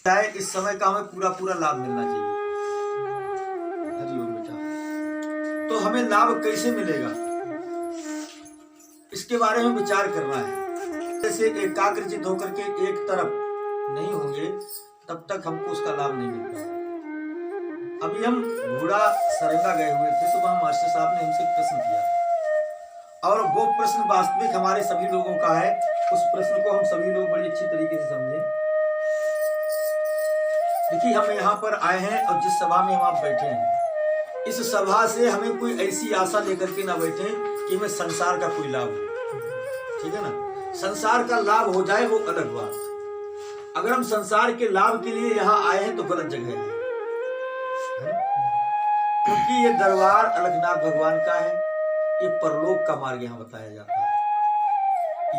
चाहे इस समय का हमें पूरा पूरा लाभ मिलना चाहिए। हरिओम बेटा, तो हमें लाभ कैसे मिलेगा इसके बारे में विचार करना है। जैसे एकाग्रचित होकर के एक तरफ नहीं होंगे तब तक हमको उसका लाभ नहीं मिल पाएगा। अभी हम घोड़ा सरंगा गए हुए थे तो वहां मास्टर साहब ने हमसे प्रश्न किया और वो प्रश्न वास्तविक हमारे सभी लोगों का है। उस प्रश्न को हम सभी लोग बड़ी अच्छी तरीके से समझें। देखिए, हम यहाँ पर आए हैं और जिस सभा में हम आप बैठे हैं, इस सभा से हमें कोई ऐसी आशा लेकर के ना बैठे कि हमें संसार का कोई लाभ हो। ठीक है ना, संसार का लाभ हो जाए वो अलग बात। अगर हम संसार के लाभ के लिए यहाँ आए हैं तो गलत जगह है, क्योंकि ये दरबार अलखनाथ भगवान का है। ये परलोक का मार्ग यहाँ बताया जाता है।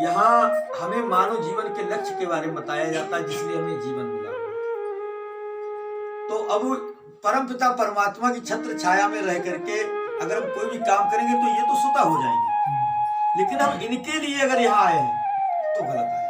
यहाँ हमें मानव जीवन के लक्ष्य के बारे में बताया जाता है, जिसलिए हमें जीवन मिला। तो अब परमपिता परमात्मा की छत्र छाया में रह करके अगर हम कोई भी काम करेंगे तो ये तो स्वतः हो जाएंगे, लेकिन हम इनके लिए अगर यहाँ आए हैं तो गलत आए।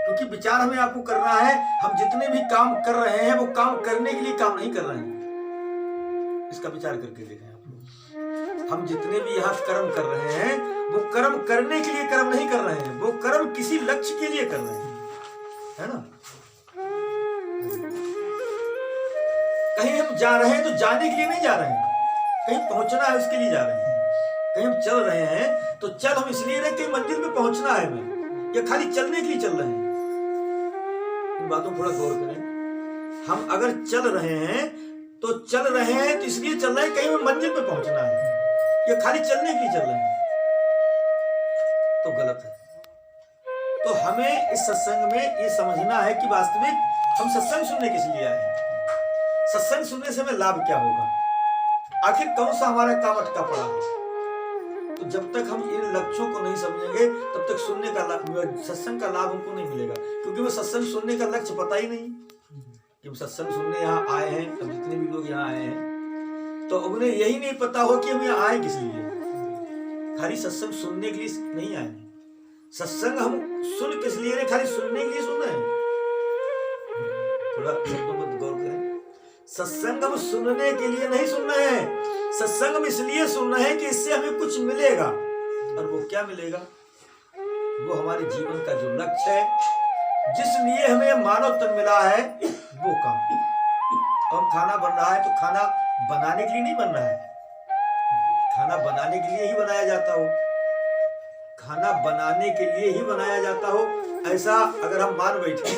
क्योंकि विचार हमें आपको करना है, हम जितने भी काम कर रहे हैं वो काम करने के लिए काम नहीं कर रहे हैं। इसका विचार करके देखें आप लोग। हम जितने भी यहाँ कर्म कर रहे हैं वो कर्म करने के लिए कर्म नहीं कर रहे हैं, वो कर्म किसी लक्ष्य के लिए कर रहे हैं, है ना। कहीं हम जा रहे हैं तो जाने के लिए नहीं जा रहे हैं, कहीं पहुंचना है उसके लिए जा रहे हैं। कहीं हम चल रहे हैं तो चल हम इसलिए रहे कि मंजिल पे पहुंचना है हमें, या खाली चलने के लिए चल रहे हैं। इन बातों पर थोड़ा गौर करें। हम अगर चल रहे हैं तो चल रहे हैं तो इसलिए चल रहे हैं कहीं हमें मंजिल पे पहुंचना है, या खाली चलने के लिए चल रहे हैं, तो गलत है। तो हमें इस सत्संग में ये समझना है कि वास्तविक हम सत्संग सुनने किस लिए आए हैं। सत्संग सुनने से हमें लाभ क्या होगा, आखिर कौन सा हमारा काम अटका पड़ा है। तो जब तक हम इन लक्ष्यों को नहीं समझेंगे तब तक सुनने का लाभ, सत्संग का लाभ हमको नहीं मिलेगा। क्योंकि वो सत्संग सुनने का लक्ष्य पता ही नहीं कि हम सत्संग सुनने यहाँ आए हैं। अब जितने भी लोग यहाँ आए हैं तो उन्हें यही नहीं पता हो कि हम यहाँ आए किस लिए। खाली सत्संग सुनने के लिए नहीं आए, सत्संग हम सुन किस लिए नहीं, खाली सुनने के लिए सुन रहे हैं। थोड़ा शब्दों पर गौर करें। सत्संग हम सुनने के लिए नहीं सुन रहे हैं, सत्संग हम इसलिए सुन रहे हैं कि इससे हमें कुछ मिलेगा। और वो क्या मिलेगा? वो हमारे जीवन का जो लक्ष्य है, जिस लिए हमें मानव तन मिला है, वो काम। और खाना बन रहा है तो खाना बनाने के लिए नहीं बन रहा है, खाना बनाने के लिए ही बनाया जाता हो, खाना बनाने के लिए ही बनाया जाता हो, ऐसा अगर हम मान बैठे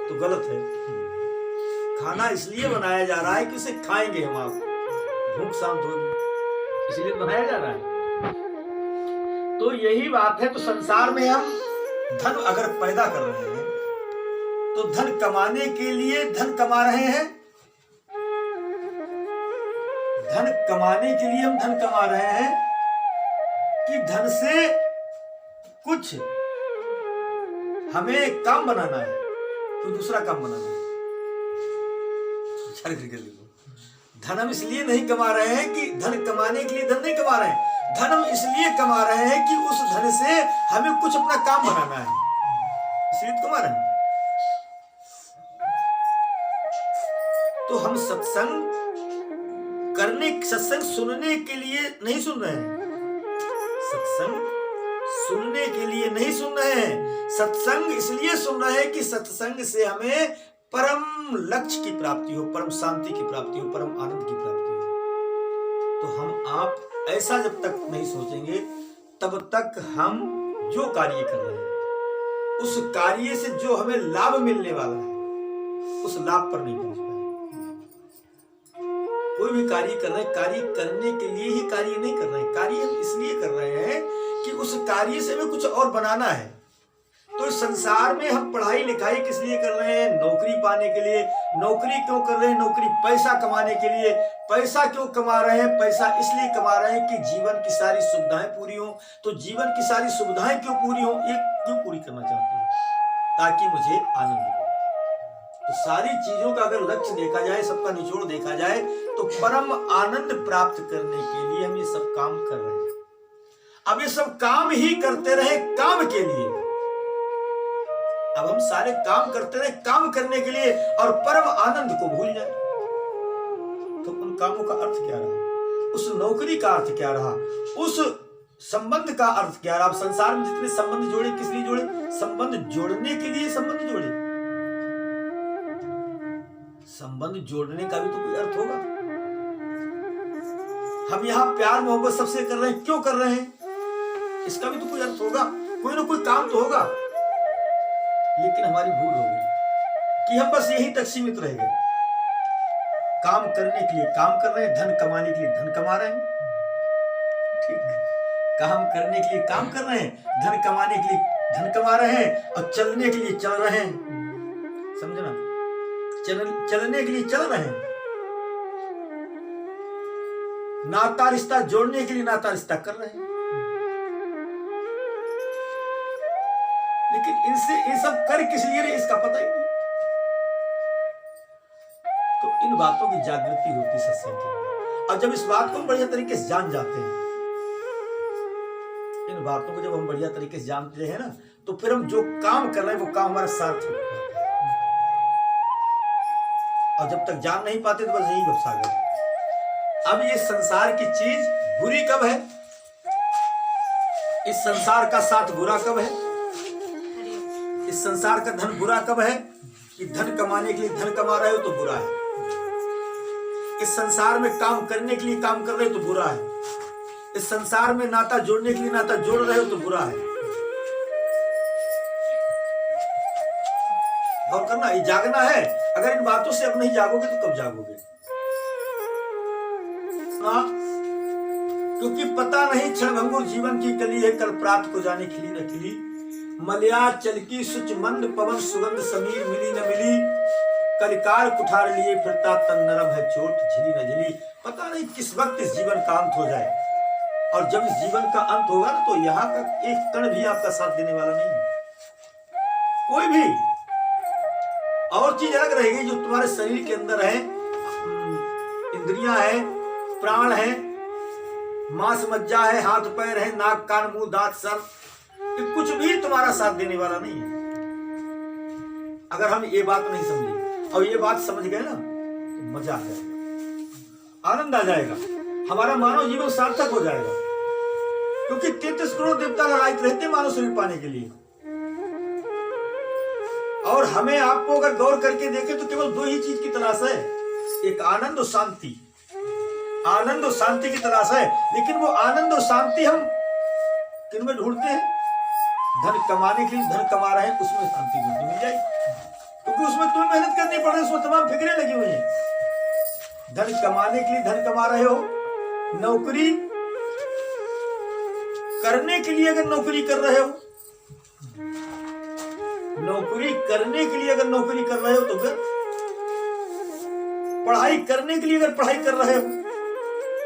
तो गलत है। खाना इसलिए बनाया जा रहा है कि उसे खाएंगे हम, आप भूख शांत होगी, इसलिए बनाया जा रहा है। तो यही बात है। तो संसार में हम धन अगर पैदा कर रहे हैं तो धन कमाने के लिए धन कमा रहे हैं, धन कमाने के लिए हम धन कमा रहे हैं कि धन से कुछ हमें काम बनाना है, कोई दूसरा काम बनाना है। धन हम इसलिए नहीं कमा रहे हैं कि धन कमाने के लिए धन नहीं कमा रहे हैं, धन हम इसलिए कमा रहे हैं कि उस धन से हमें कुछ अपना काम बनाना है, इसलिए कमा रहे हैं। तो हम सत्संग करने, सत्संग सुनने के लिए नहीं सुन रहे हैं, सत्संग सुनने के लिए नहीं सुन रहे हैं, सत्संग इसलिए सुन रहे हैं कि सत्संग से हमें परम लक्ष्य की प्राप्ति हो, परम शांति की प्राप्ति हो, परम आनंद की प्राप्ति हो। तो हम आप ऐसा जब तक नहीं सोचेंगे तब तक हम जो कार्य कर रहे हैं उस कार्य से जो हमें लाभ मिलने वाला है उस लाभ पर नहीं पहुंच पाएंगे। कोई भी कार्य कर रहे हैं, कार्य करने के लिए ही कार्य नहीं कर रहे हैं, कार्य हम इसलिए कर रहे हैं कि उस कार्य से हमें कुछ और बनाना है। तो इस संसार में हम पढ़ाई लिखाई किस लिए कर रहे हैं? नौकरी पाने के लिए। नौकरी क्यों कर रहे हैं? नौकरी पैसा कमाने के लिए। पैसा क्यों कमा रहे हैं? पैसा इसलिए कमा रहे हैं कि जीवन की सारी सुविधाएं पूरी हो। तो जीवन की सारी सुविधाएं क्यों पूरी हो? ये क्यों पूरी करना चाहते हैं? ताकि मुझे आनंद मिले। तो सारी चीजों का अगर लक्ष्य देखा जाए, सबका निचोड़ देखा जाए, तो परम आनंद प्राप्त करने के लिए हम ये सब काम कर रहे हैं। अब ये सब काम ही करते रहे काम के लिए, अब हम सारे काम करते रहे काम करने के लिए और परम आनंद को भूल जाए, तो उन कामों का अर्थ क्या रहा? उस नौकरी का अर्थ क्या रहा? उस संबंध का अर्थ क्या रहा? आप संसार में जितने संबंध जोड़े किस लिए जोड़े? संबंध जोड़ने के लिए संबंध जोड़े। संबंध जोड़ने का भी तो कोई अर्थ होगा। हम यहाँ प्यार मोहब्बत सबसे कर रहे हैं, क्यों कर रहे हैं? इसका भी तो कोई अर्थ होगा, कोई ना कोई काम तो होगा। लेकिन हमारी भूल हो गई कि हम बस यहीं तक सीमित रह गए। काम करने के लिए काम कर रहे हैं, धन कमाने के लिए धन कमा रहे हैं। ठीक है, काम करने के लिए काम कर रहे हैं, धन कमाने के लिए धन कमा रहे हैं और चलने के लिए चल रहे हैं। समझना, चलने के लिए चल रहे हैं। नाता रिश्ता जोड़ने के लिए नाता रिश्ता कर रहे हैं, लेकिन इनसे ये सब कर किस लिए रहे इसका पता ही नहीं। तो इन बातों की जागृति होती सत्संग के अंदर, और जब इस बात को हम बढ़िया तरीके से जान जाते हैं, इन बातों को जब हम बढ़िया तरीके से जानते हैं ना, तो फिर हम जो काम कर रहे हैं वो काम हमारा सार्थक होता है। और जब तक जान नहीं पाते तो बस यही भवसागर है। अब ये संसार की चीज बुरी कब है? इस संसार का साथ बुरा कब है? इस संसार का धन बुरा कब है? कि धन कमाने के लिए धन कमा रहे हो तो बुरा है। इस संसार में काम करने के लिए काम कर रहे हो तो बुरा है। इस संसार में नाता जोड़ने के लिए नाता जोड़ रहे हो तो बुरा है। गौर करना, ये जागना है। अगर इन बातों से अब नहीं जागोगे तो कब जागोगे? क्योंकि पता नहीं क्षणभंगुर जीवन की कली है, कल प्राप्त को जाने खिली न खिली। मलया चलकी सुच मंद पवन सुगंध समीर मिली न मिली। कलिकार कुठार लिए फिरता तन नरम है चोट झिली न झिली। पता नहीं किस वक्त इस जीवन का अंत हो जाए, और जब इस जीवन का अंत होगा ना तो यहाँ का एक कण भी आपका साथ देने वाला नहीं है, कोई भी। और चीज अलग रहेगी जो तुम्हारे शरीर के अंदर है, इंद्रियां है, प्राण है, मांस मज्जा है, हाथ पैर है, नाक कान मुंह दांत सर, ये कुछ भी तुम्हारा साथ देने वाला नहीं है। अगर हम ये बात नहीं समझे और ये बात समझ गए ना तो मजा आ जाएगा, आनंद आ जाएगा, हमारा मानव जीवन सार्थक हो जाएगा। क्योंकि 33 करोड़ देवता लड़ाई रहते मानव शरीर पाने के लिए, और हमें आपको अगर गौर करके देखें तो केवल दो ही चीज की तलाश है, एक आनंद और शांति। आनंद और शांति की तलाश है, लेकिन वो आनंद और शांति हम किन में ढूंढते हैं? धन कमाने के लिए धन कमा रहे हैं, उसमें शांति ढूंढनी मिल जाएगी, क्योंकि उसमें तुम्हें मेहनत करनी पड़ रही है, उसमें तमाम फिक्रें लगी हुई हैं। धन कमाने के लिए धन कमा रहे हो, नौकरी करने के लिए अगर नौकरी कर रहे हो, नौकरी करने के लिए अगर नौकरी कर रहे हो, तो फिर पढ़ाई करने के लिए अगर पढ़ाई कर रहे हो,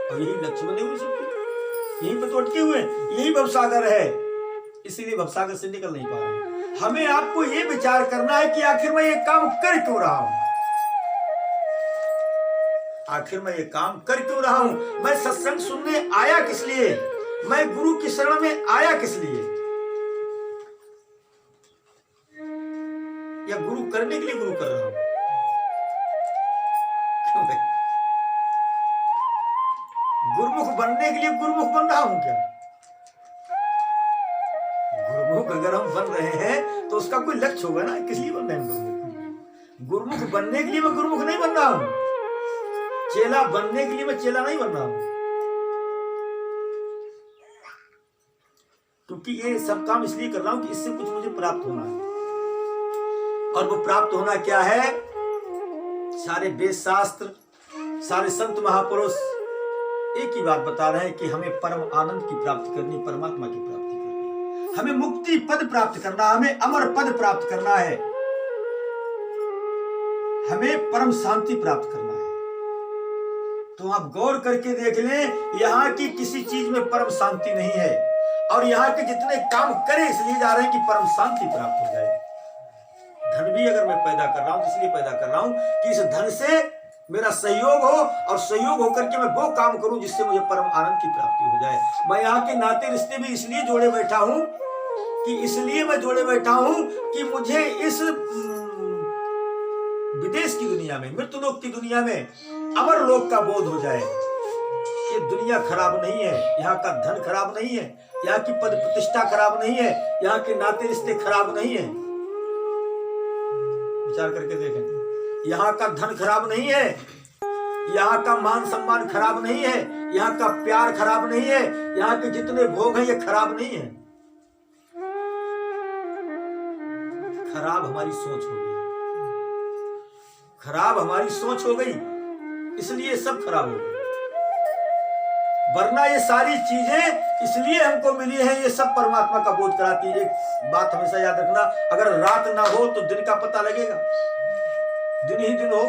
और यही लक्ष्य बने हुए सबके, यही पर तो अटके हुए, यही भवसागर है, इसीलिए भवसागर से निकल नहीं पा रहे। हमें आपको ये विचार करना है कि आखिर मैं ये काम कर क्यों रहा हूं, आखिर मैं ये काम कर क्यों रहा हूं, मैं सत्संग सुनने आया किस लिए, मैं गुरु की शरण में आया किस लिए, या गुरु करने के लिए गुरु कर रहा हूं? क्यों भाई? गुरुमुख बनने के लिए गुरुमुख बन रहा हूं क्या? गुरुमुख अगर हम बन रहे हैं तो उसका कोई लक्ष्य होगा ना, किस लिए बन रहे हैं गुरुमुख? गुरुमुख बनने के लिए मैं गुरुमुख नहीं बन रहा हूं, चेला बनने के लिए मैं चेला नहीं बन रहा हूं। क्योंकि ये सब काम इसलिए कर रहा हूं कि इससे कुछ मुझे प्राप्त होना है, और वो प्राप्त होना क्या है? सारे वेद शास्त्र, सारे संत महापुरुष एक ही बात बता रहे हैं कि हमें परम आनंद की प्राप्ति करनी, परमात्मा की प्राप्ति करनी, हमें मुक्ति पद प्राप्त करना, हमें अमर पद प्राप्त करना है, हमें परम शांति प्राप्त करना है। तो आप गौर करके देख लें, यहाँ की किसी चीज में परम शांति नहीं है, और यहाँ के जितने काम करें इसलिए जा रहे हैं कि परम शांति प्राप्त हो जाए। धन भी अगर मैं पैदा कर रहा हूं तो इसलिए पैदा कर रहा हूं कि इस धन से मेरा सहयोग हो, और सहयोग होकर के मैं वो काम करूं जिससे मुझे परम आनंद की प्राप्ति हो जाए। मैं यहाँ के नाते रिश्ते भी इसलिए जोड़े बैठा हूं कि इसलिए मैं जोड़े बैठा हूं कि मुझे इस विदेश की दुनिया में, मृत्युलोक की दुनिया में अमर लोक का बोध हो जाए। ये दुनिया खराब नहीं है, यहाँ का धन खराब नहीं है, यहाँ की पद प्रतिष्ठा खराब नहीं है, यहाँ के नाते रिश्ते खराब नहीं है। विचार करके देखें, यहाँ का धन खराब नहीं है, यहाँ का मान सम्मान खराब नहीं है, यहाँ का प्यार खराब नहीं है, यहाँ के जितने भोग हैं ये खराब नहीं है। खराब हमारी सोच हो गई, खराब हमारी सोच हो गई, इसलिए सब खराब हो गया। वरना ये सारी चीजें इसलिए हमको मिली है, ये सब परमात्मा का बोध कराती है। एक बात हमेशा याद रखना, अगर रात ना हो तो दिन का पता लगेगा, दिन ही दिन हो